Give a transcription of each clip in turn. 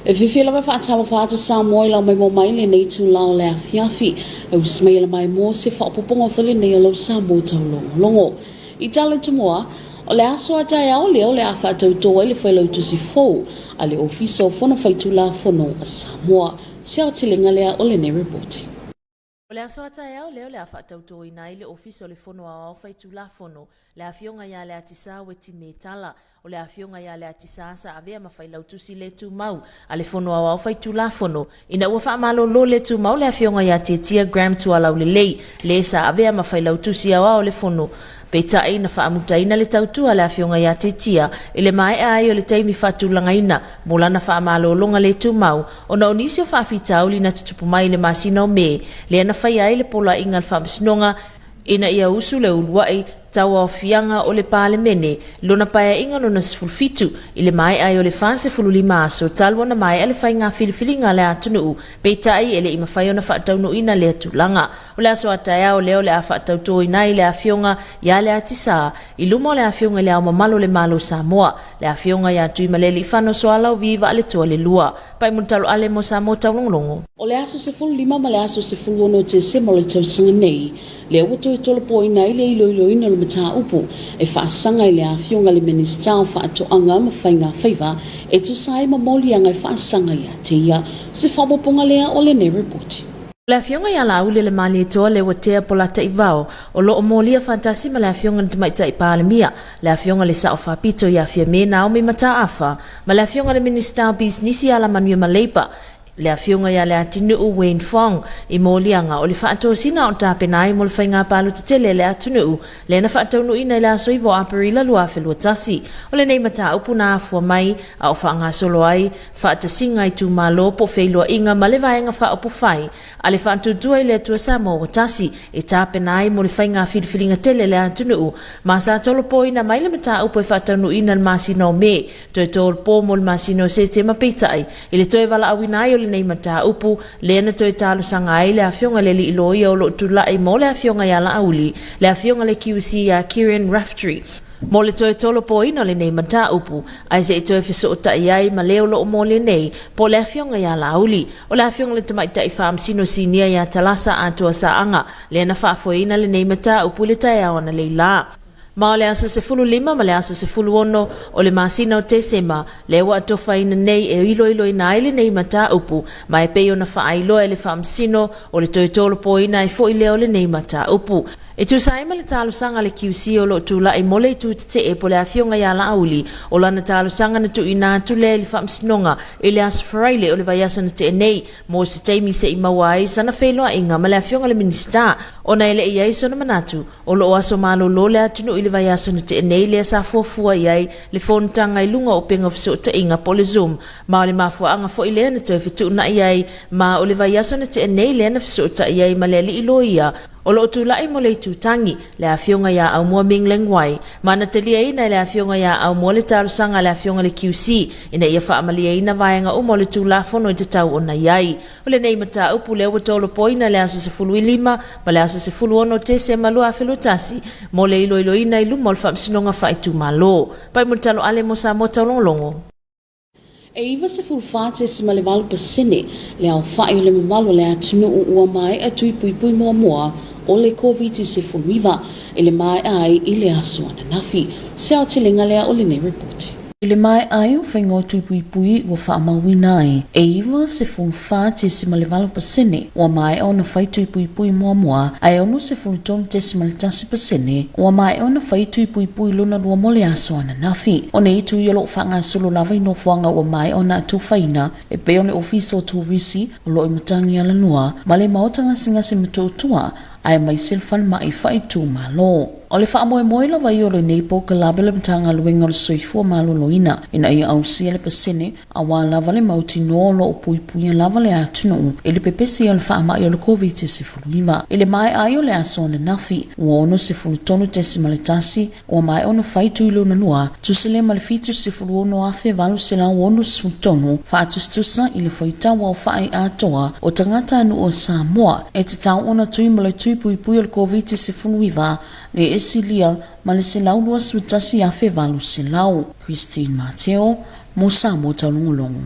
E whiwhila mai whaatalo whaata Samoa lau mai mo mai le nei tu lao lea fiafi. E usmaila mai mo se whaapoponga whale nei alau Samoa tau longo. I tala tumoa, o le aso a tai au leo le a whaatau toa le whailau tusi fau. A le ofisa o whono whaitu la whono a Samoa. Sea o tilinga lea o le nei reporti. O le aso atai au leo le a whaatauto ina i le ofiso le whono a au whaitu la whono, le a fionga ia le atisa we ti me tala, o le a fionga ia le atisa sa avea mawhailau tusi le tu mau, a le whono a au whaitu la whono, ina ua whaamalo lo le tu mau le a fionga ia tia gram tu alau le lei, le sa avea mawhailau tusi au au le whono, Peta ina whaamuta ina le tautua le awhionga ia te tia, ele mai ai o le teimi whaatulanga ina, molana whaamalo longa le tu mau, o na onisi o whaafitau li na tutupu mai le masina o me, le ana whai ai le pola inga le Faamisinonga, ina ia usu le uluai, tawa o fianga o le Palemia, lona paia inga no na sifulfitu, ile mai ai o le fanse fululima aso, talwa na mai ele whai ngā filifilinga le atunu, peita ai ele ima whai o na whaatau no ina le atulanga. O le aso ataya o leo le a whaatau to ina i le awhionga ia le atisa, i lumo le awhionga le au mamalo le malo Samoa, le awhionga ia tui maleli whano so alau viva ale toa le lua, pai muntalo ale mo Samoa taulonglongo. O le aso se fululima ma le aso se fuluono te sema le tausanga nei, le wato e Tolopoina i le ilo ina le mata upu, e whaasanga i le awhionga le Minisita o whaatoanga ma whainga whaiva, e tu sai ma moli anga i whaasanga ia te ia, se whamoponga lea o le nei reporti. Le awhionga ia la ule le mali e toa le watea polata i vao, o lo o molia faatasi ma le awhionga ni tamaitai i Palemia, le awhionga le sao whapito i awhia mena o me mata afa, ma le awhionga le Minister o nisi ala manuia ma leipa, le awhionga ia le atinu u Wayne Fong i molianga o le whaatua sina o tāpenai mo le whainga palu te tele le atunu u le na whaatau no ina i la soivo aparila lua whelua tasi o le nei mata upu na afua mai a o whaanga solo ai whaatasinga i tu malo po whailua inga ma le vaenga whaapu whai a le whaatudua i le atua Samoa tasi e tāpenai mo le whainga whiriwhiringa tele le atunu u ma sa Tolopoina mai le mata upu e whaatau no ina le masino me toi Tolopo mo le masino se te mapeitai i le toi wala awina ai nei mata upu le na toi talo sanga ai le awhionga le li iloi o lo tula i mo le awhionga ia la auli le awhionga le QC a Kieran Raftery mo le toi Tolopoina le nei mata upu ai se toi fiso ta iai ma leo lo mo le nei po le awhionga ia la auli o le awhionga le tamaitai Faamasino sinia ia talasa atua sa anga le na whaafoina le nei mata upu le tai awana le la ma le aso se fulu lima ma le aso se fulu ono o le masina o te sema le wa tofa ina nei e ilo ina ile nei mata upu ma e peo na wha ailo e le Faamasino o le toi Tolopoina e fo ile o le nei mata upu e tu saima le talo sanga le QC o lo tula e mole tu te e po le awhionga ia la auli o lana talo sanga na tu ina tu le Faamasinoga e le aso wharaile o le vaiasa na te nei mo se teimi se imawai sana wheloa inga ma le awhionga le Minisita o na ele iai sona manatu o lo aso malo lo le atunu i le vaiaso na te nei le sa fuafua iai le fontanga i lunga o penga fiso ta inga po le Zoom ma o le mafua anga fo i le na toi fitu na iai ma o le vaiaso na te nei le na fiso ta iai ma le li ilo ia o lo tulai mo le tutangi le awhionga ia au mua mingleng wai ma na telia ina le awhionga ia au mua le tarusanga le awhionga le QC ina ia whaamalia ina vaianga o mo le tula fono i te tau ona iai o le nei mata upu le Tolopoina le aso se fulu i lima ma le aso se fulu ono te se malua whelua tasi mo le ilo ina i lumo le Faamasinoga whaitu malo pai mutalo ale mo Samoa taulonglongo E iwa se fulfate si ma le walu pasene le au whai o le mamalo le atunu ua mai a tui pui pui mua mua o le COVID-19 e le mai ai i le aso ana nafi. Se au tilinga lea o le nei reporti. I le mai ai o whaingo tui pui pui ua whaamawina ai. E iwa se fulfate si ma le walu pasene ua mai o na whai tui pui pui mua mua ai ono se fulutonu te si ma le tasi pasene ua mai o na whai tui pui pui luna lua mo le aso ana nafi. O ne itu i olo whanga solo lava ino fuanga ua mai o na atu whaina e pe o ne ofiso turisi o lo i matangi ala nua ma le maotanga singa se matotua ai mai silfan mai whai tu malo. O le wha moe moe lawa i o le neipo ka labe le mtanga luenga le soifua malo loina ina ia au sia le pasene a wā lava le mauti no lo o pui pui lava le atunu e le pepesi o le wha mai o le COVID-19 e le mai ai o le aso na nafi ua ono se fulu tonu te si maletasi ua mai ono whaitu ilo na lua tu se le malefitu se fulu ono afe valu se la ono se fulu tonu wha atustusa i le whaita wa o whaai atoa o tangata anu o Samoa e te tau ona tui male tui pui pui o le COVID-19 le esilia ma le selau lua sutasi afe valu selau. Christine Mateo, mo Samoa taulongolongo.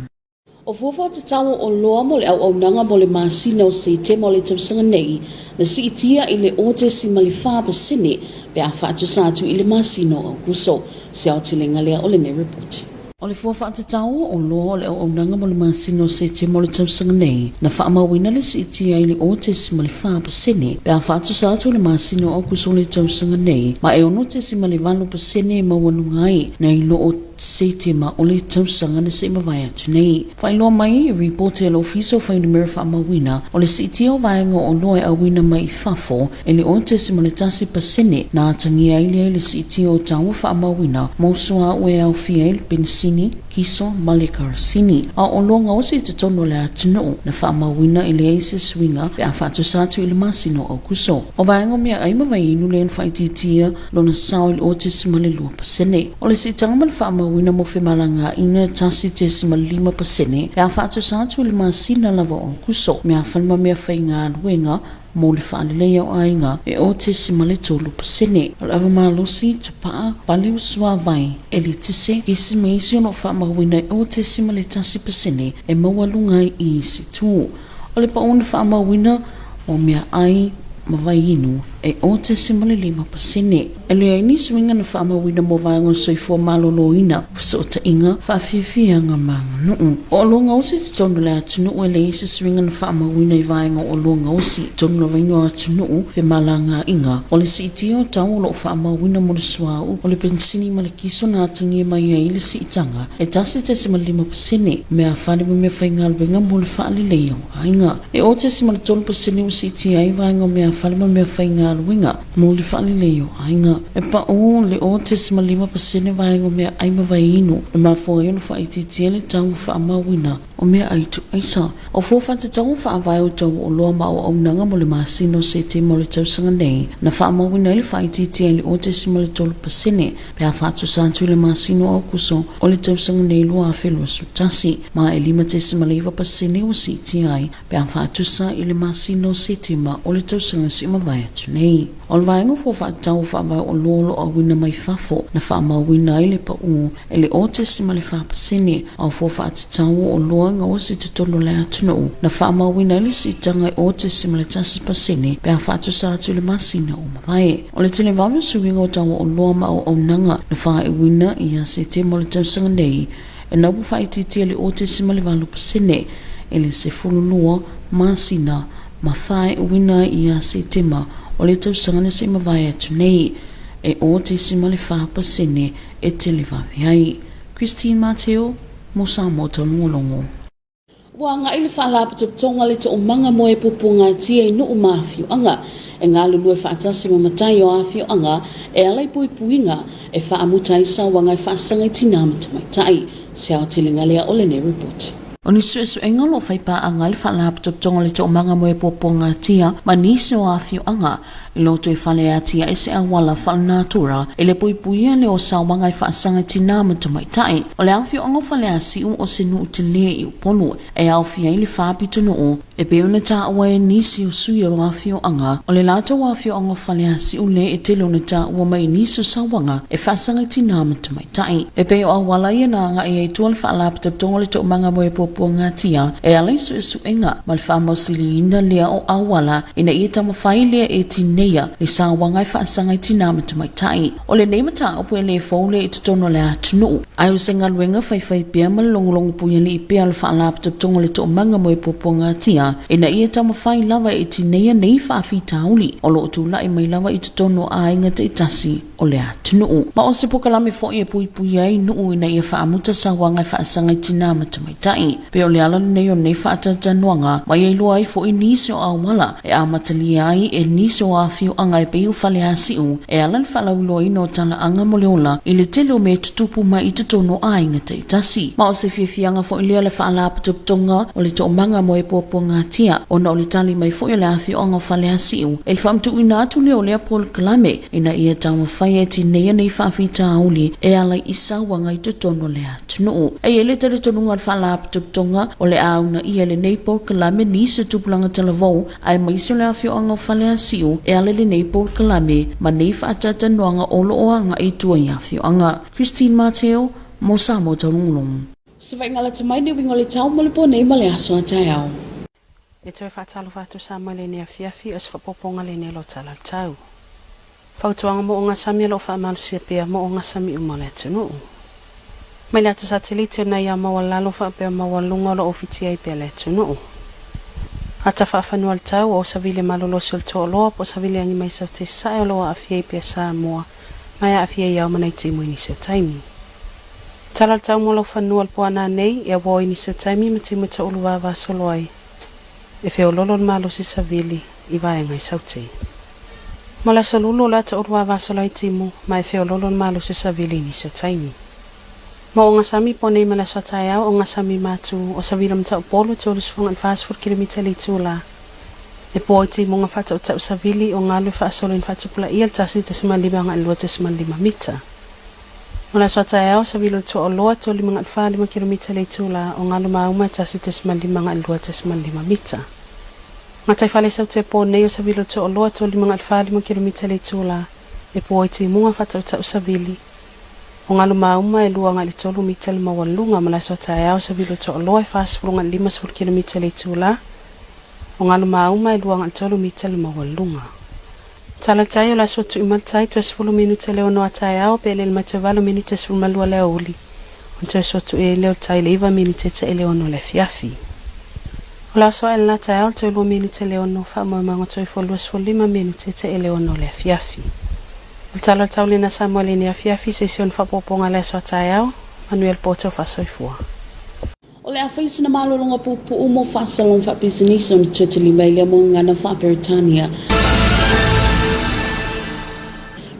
O fuafa te tawa o loa mo le au nanga mo le masina o se te mo le tausanga nei na si itia i le ote si malifa pasene pe a whaatu sātu i le masina o kuso se au te lenga lea o le ne report. O le fuafa te tawa o loa le au nanga mo le masina o se te mo le tausanga nei na whaamawina le si itia i le ote si malifa pasene pe a whaatu sātu le masina o kuso le tausanga nei ma e ono te si malivalo pasene ma wanungai na i lo o se te ma o le tausanga na se mawai atu nei. Whailoa mai i report e lo fiso whai ni mera whaamawina o le si teo vaenga o loe a wina mai i whafo e le o te si maletasi pasene na atangia ili le si teo tawa whaamawina mausua ue au fia il pensini kiso malekar sini. A o longa o si te tono le atunu na whaamawina i le eise swinga pe a whaatu sātu i le masino au kuso. O vaenga mea aima vai inu le whaititia lo na sao il o te si malelua pasene. O le si tangama le wina mo fe malanga ina tasi te sima 5% e a whaatu sātu le masina lava o kuso me a whanima mea whainga luenga mo le whaalelea o ainga e o te sima le 3%. O lava malosi te paa wale usua vai e le tise i si meisi ono whaamawina e o te sima le 10% e mawalungai i si tū. O le paona whaamawina o mea ai mawai inu e o te sima le 5%. E le aini swinga na whaamawina mo vaenga soifua malolo ina so ta inga whaafiafianga manga nuu. O longa osi te tono le atunu e le isi swinga na whaamawina i vaenga o longa osi tono le vaino atunu fe malanga inga. O le si itio tau lo whaamawina mo le suau o le pensini ma le kiso na atangia mai a ili si itanga e tasi te sima 5% mea whanima mea whainga alwenga mo le whaalelea o ainga. E o te sima le 3% o si itia i vaenga mea whanima mea whainga alwenga mo le whaalelea o ainga. E pa o le o te sima 5% vaenga mea aima vai inu e mafua ionu whaititia le tau whaamawina o mea aitu aisa. O fuafa te tau whaavai o tau o loa mao au nanga mo le masino se te mo le tausanga nei na whaamawina le whaititia le o te sima le 3% pe a whaatu sātu le masino au kuso o le tausanga nei lua a whelua sutasi ma e 5% o si itiai pe a whaatu sa i le masino se te ma o le tausanga si mawai atu nei. O le vaenga fuafa tau whaavai o lolo a wina mai whafo na whaamawina i le pa u e le o te sima le 5% au fuafa te tau o loa nga o si te tono le atunu na whaamawina li si tanga o te sima le 10% pe a whaatu sātu le masina o mawai. O le tele wawe suwinga o tau o loa ma o nanga na wha e wina i a se te mo le tausanga nei e naupu whaititia le o te sima le 5% e le se fululua masina ma whae wina i a se tema o le tausanga na se mawai atu nei e o te sima le 5% e tele wawe ai. Christine Mateo, mo Samoa Tolongolongo. Wa nga ile whaala patok le te o manga mo e pupunga tia i nuu mawhio anga e ngā lulue whaatasi mamatai o awhio anga e alai pui puinga e whaamutai sa wangai whaasangai tina matamaitai se au tilinga lea ole ne report. O ni su e ngalo whaipa anga le whaala patok le te o manga mo e pupunga tia ma nisi o awhio anga i loto e whale atia e se awala whal natura e le puipuia le o sa wangai whaasanga tina matamaitai o le awhio anga whale asi o se nuu te lea i uponu e awhia i le whaapito nuu e peona ta awa e nisi o sui o awhio anga o le lata o awhio anga whale asi o le e tele o na ta ua mai nisi o sa wanga e whaasanga tina matamaitai e peo awala i na anga e tual whaalapita tongo le to manga mo e poponga tia e alai su e suenga ma le whaamausili ina lea o awala ina i tama whai lea e tine le sa wangai whaasanga i tina matamaitai. O le neimata opu e le faule i tutono le atunu. Ai o senga luenga whai pia malongolongo puya li i pia le whaalapita tongo le to manga mo e poponga tia e na ia tama whai lava e tinea nei whaafi tauli o lo utula i mai lava i tutono a inga te itasi o le atunu. Ma o se pokalame fo i e puipuia i nuu i na ia whaamuta sa wangai whaasanga i tina matamaitai. Pe o le ala nei o nei whaatatanuanga ma ia ilua i fo i nisi o awala e amatali ai e nisi o awhio anga e peo whale asiu e alan whalaulo ino tala anga moleola i le tele o me tutupu mai i tutono a inga te itasi. Ma o se fiafianga fo i lea le whaalapitoptonga o le to manga mo e poponga tia o na o le tali mai fo i le awhio anga whale asiu e le whamtu ina atu leo lea pol kalame ina ia tama whai e tinea nei whaafita auli e alai isa wanga i tutono le atunu. E ele tele tonunga le whaalapitoptonga o le auna i ele nei pol kalame ni se tupulanga talavou ai maiso le awhio anga whale asiu e ale le nei pol kalame ma nei whaatatanuanga o lo oanga i tua i awhio anga. Christine Mateo, mo Samoa Tolongolongo. Sa ngala tamai ni wingo le tau mo le pone ma le aso atai au. E toi whaatalo whātu Samoa le nea fiafi o sa whapoponga le nea lo tala tau. Whautuanga mo o ngā sami lo whaamalu sia pia mo o ngā sami umale atunu. Mai le atu satelite na ia maua lalo whaapea maua lunga lo ofiti ai pia le atunu. Ata whaafanu al tau o sa vile malolo sul to loa po sa vile angi mai sau te sae loa afia pia Samoa mai a afia iau manai timu ini sau taimi. Tala al tau mo lo whanu al puana nei ia wo ini sau taimi ma timu ta uluwa wa solo ai. E feo lolo malo si sa vili i vai ngai sau te. Mala sa lulo la ta uluwa wa solo ai timu ma e feo lolo malo si sa vili ini sau taimi. Ma o ngā sami pone ma la sotai au o ngā sami matu o sa vila mta o polo te olus funga al 4 kilomita li tula. E po iti mo ngā whata o tau sa vili o ngā lufa asolo in whata pula i al tasi te sima lima ngā ilua te sima lima mita. Ma la sotai au sa vila to o loa to 5 kilomita li tula o ngā luma auma tasi te sima lima ngā ilua te sima lima mita. Ngā tai whale sau te po nei o sa vila to o loa to 5 kilomita li tula. E po iti mo ngā whata o tau sa vili. O ngā lumauma e lua ngā li tolu mita li mawalunga ma la sotai au sa vilo to o loa e whaasfurunga 5 kilomita li tula. O ngā lumauma e lua ngā li tolu mita li mawalunga. Tala tai o la sotu imaltai tu esfulu minuta leo no atai au pe le mato valo minuta esfulu malua leo uli. On tu sotu e leo tai le iwa minuta te e leo no le fiafi. O la soa e la tai au tu lua minuta leo no wha moe mango tu e folu esfulu 5 minuta te e leo no le fiafi. Tala tau lina Samoa le nea fiafi sesion whapoponga le soa tai au, Manuel Poto whasoifua. O le awhaisina malolonga pupu umo whasalong whapisinisa o ni tuatili mai lea mo ngana whaperitania.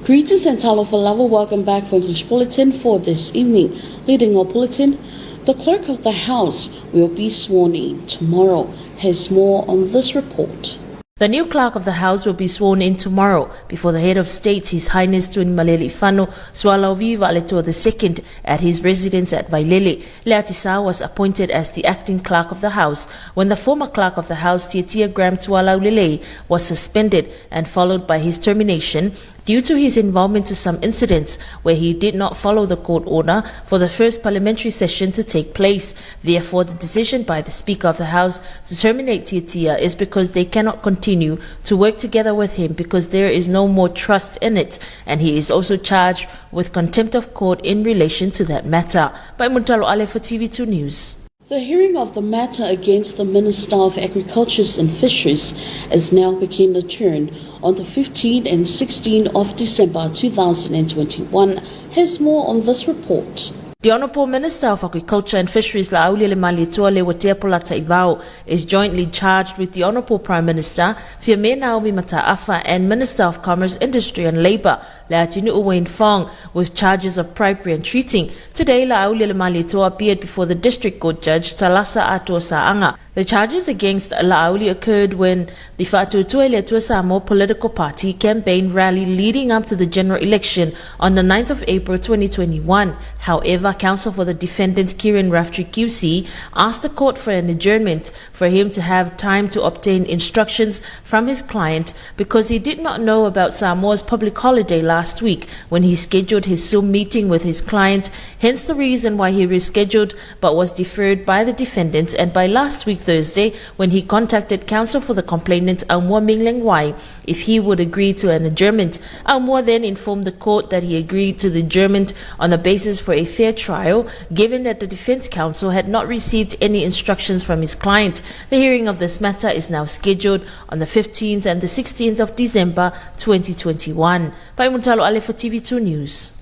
Greetings and talo for love, welcome back for English Bulletin for this evening. Leading our bulletin, the clerk of the House will be sworn in tomorrow. Has more on this report. The new clerk of the House will be sworn in tomorrow before the head of state, His Highness Tun Maleli Fano Swalaviva Aleto II, at his residence at Vailele. Leatisa was appointed as the acting clerk of the House when the former clerk of the House, Tiatia Graham Tualaulele, was suspended and followed by his termination due to his involvement to some incidents where he did not follow the court order for the first parliamentary session to take place. Therefore, the decision by the Speaker of the House to terminate Tiatia is because they cannot continue to work together with him because there is no more trust in it, and he is also charged with contempt of court in relation to that matter. By Muntalo Ale for TV2 News. The hearing of the matter against the Minister of Agriculture and Fisheries is now being adjourned on the 15th and 16th of December 2021. Has more on this report. The Honourable Minister of Agriculture and Fisheries Lauli Le Malietua Le Wateapola Taivao is jointly charged with the Honourable Prime Minister Fiamena Mataafa and Minister of Commerce, Industry and Labour Le Atinu Uwain Fong with charges of bribery and treating. Today, Lauli Le Malietua appeared before the District Court Judge Talasa Atua Saanga. The charges against Lauli occurred when the Faatasi Samoa political party campaign rally leading up to the general election on the 9th of April 2021. However, counsel for the defendant Kiran Raftree QC asked the court for an adjournment for him to have time to obtain instructions from his client because he did not know about Samoa's public holiday last week when he scheduled his Zoom meeting with his client, hence the reason why he rescheduled but was deferred by the defendant, and by last week Thursday when he contacted counsel for the complainant Aumua Mingleng Wai if he would agree to an adjournment. Aumua then informed the court that he agreed to the adjournment on the basis for a fair trial, given that the defense counsel had not received any instructions from his client. The hearing of this matter is now scheduled on the 15th and the 16th of December 2021. By Muntalo Ale for TV2 News.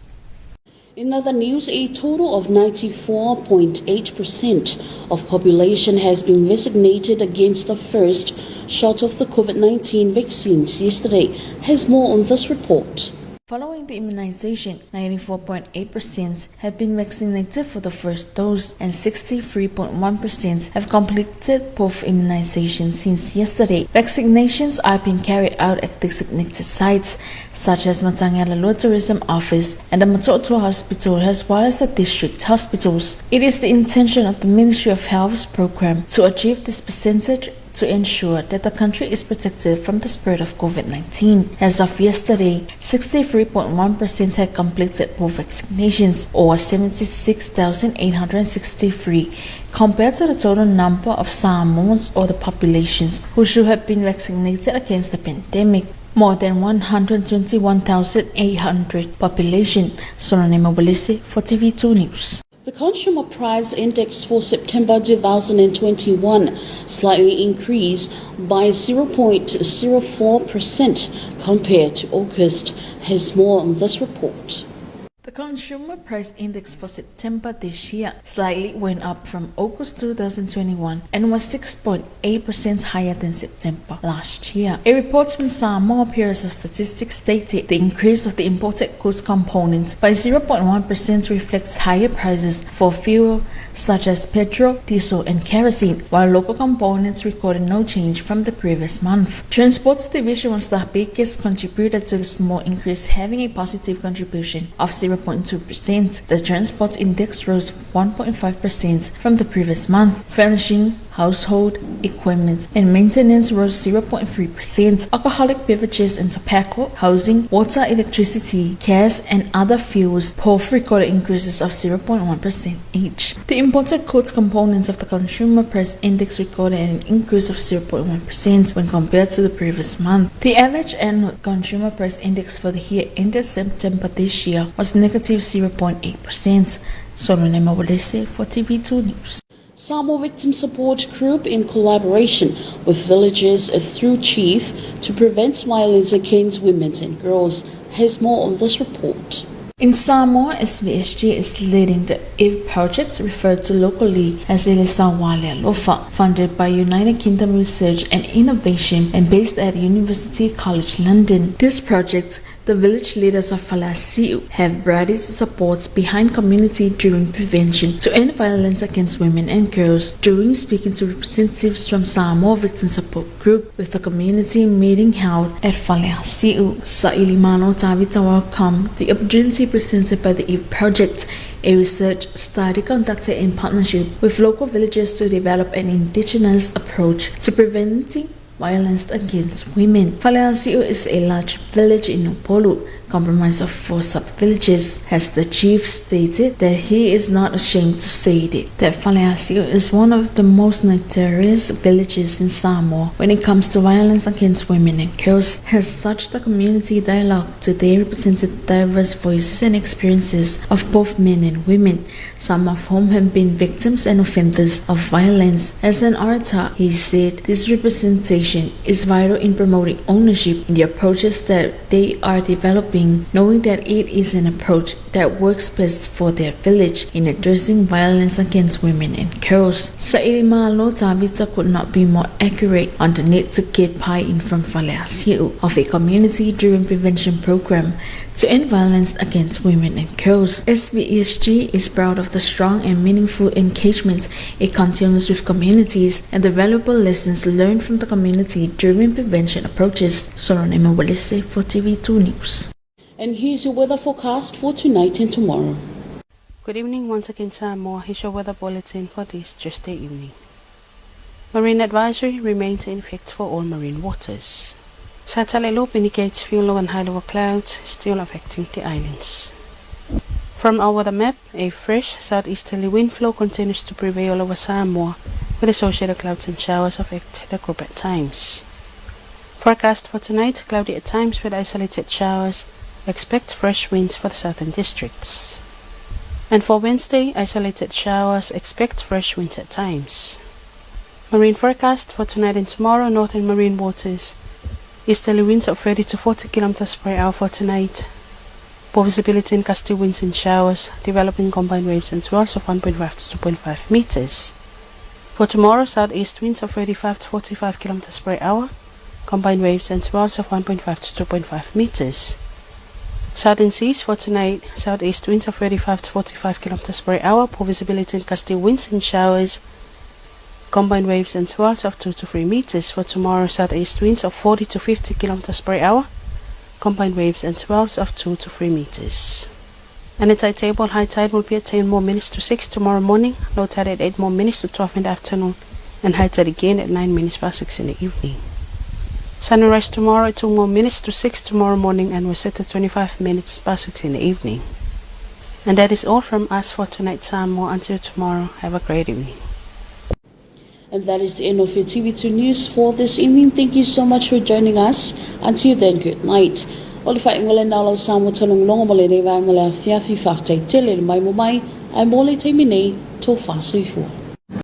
In other news, a total of 94.8% of population has been vaccinated against the first shot of the COVID-19 vaccines yesterday. Has more on this report. Following the immunization, 94.8% have been vaccinated for the first dose and 63.1% have completed both immunizations since yesterday. Vaccinations are being carried out at designated sites such as Matangala Tourism Office and the Matoto Hospital as well as the district hospitals. It is the intention of the Ministry of Health's program to achieve this percentage to ensure that the country is protected from the spread of COVID-19. As of yesterday, 63.1% had completed both vaccinations, or 76,863, compared to the total number of Samoans or the populations who should have been vaccinated against the pandemic. More than 121,800 population. Sononema Walese for TV2 News. The Consumer Price Index for September 2021 slightly increased by 0.04% compared to August. Has more on this report. The Consumer Price Index for September this year slightly went up from August 2021 and was 6.8% higher than September last year. A report from Samoa Bureau of Statistics stated the increase of the imported goods component by 0.1% reflects higher prices for fuel such as petrol, diesel and kerosene, while local components recorded no change from the previous month. Transports Division was the biggest contributor to the small increase, having a positive contribution of 0.2%. The transport index rose 1.5% from the previous month. Furnishings, household equipment and maintenance rose 0.3%. Alcoholic beverages and tobacco, housing, water, electricity, gas and other fuels both recorded increases of 0.1% each. The imported goods components of the Consumer Price Index recorded an increase of 0.1% when compared to the previous month. The average annual Consumer Price Index for the year ended September this year was negative 0.8%. Solonema Walese for TV2 News. Samoa Victim Support Group, in collaboration with villagers through Chief to prevent violence against women and girls, has more on this report. In Samoa, SVSG is leading the EFKS project, referred to locally as Elisawalia Lofa, funded by United Kingdom Research and Innovation and based at University College London. This project, the village leaders of faatasi have rallied support behind community-driven prevention to end violence against women and girls. During speaking to representatives from Samoa Victim Support Group with the community meeting held at faatasi, Sailimano Tavita welcomed the opportunity presented by the EFKS project, a research study conducted in partnership with local villagers to develop an indigenous approach to preventing violence against women. Faatasi is a large village in Upolu, comprised of 4 sub-villages. As the chief stated that he is not ashamed to say that Faatasi is one of the most notorious villages in Samoa when it comes to violence against women and girls. As such, the community dialogue today represented diverse voices and experiences of both men and women, some of whom have been victims and offenders of violence. As an orator, he said this representation is vital in promoting ownership in the approaches that they are developing, knowing that it is an approach that works best for their village in addressing violence against women and girls. Sailimalo Tavita could not be more accurate on the need to get buy-in from Faatasi of a community-driven prevention program to end violence against women and girls. SVSG is proud of the strong and meaningful engagement it continues with communities and the valuable lessons learned from the community-driven prevention approaches. Solonema Walese for TV2 News. And here's your weather forecast for tonight and tomorrow. Good evening once again, Samoa. Here's your weather bulletin for this Tuesday evening. Marine advisory remains in effect for all marine waters. Satellite low indicates few low and high level clouds still affecting the islands. From our weather map, a fresh southeasterly wind flow continues to prevail over Samoa, with associated clouds and showers affect the group at times. Forecast for tonight, cloudy at times with isolated showers. Expect fresh winds for the southern districts. And for Wednesday, isolated showers. Expect fresh winds at times. Marine forecast for tonight and tomorrow, northern marine waters. Easterly winds of 30 to 40 km per hour for tonight. Poor visibility and gusty winds and showers, developing combined waves and swells of 1.5 to 2.5 meters. For tomorrow, southeast winds of 35 to 45 km per hour, combined waves and swells of 1.5 to 2.5 meters. Southern seas for tonight, southeast winds of 35 to 45 km per hour, poor visibility and gusty winds and showers, combined waves and swells of 2 to 3 meters. For tomorrow, southeast winds of 40 to 50 km per hour, combined waves and swells of 2 to 3 meters. And the tide table, high tide will be at 10 more minutes to 6 tomorrow morning, low tide at 8 more minutes to 12 in the afternoon, and heights again at 9 minutes past 6 in the evening. Sunrise tomorrow at 2 more minutes to 6 tomorrow morning, and we're set at 25 minutes past 6 in the evening. And that is all from us for tonight, Samoa. Until tomorrow, have a great evening. And that is the end of your TV2 News for this evening. Thank you so much for joining us. Until then, good night. All the fighting will now allow Samoa to long mole de vangala fiafi factor tele mai mo mai. I'm Molly Tamine to Fasui for.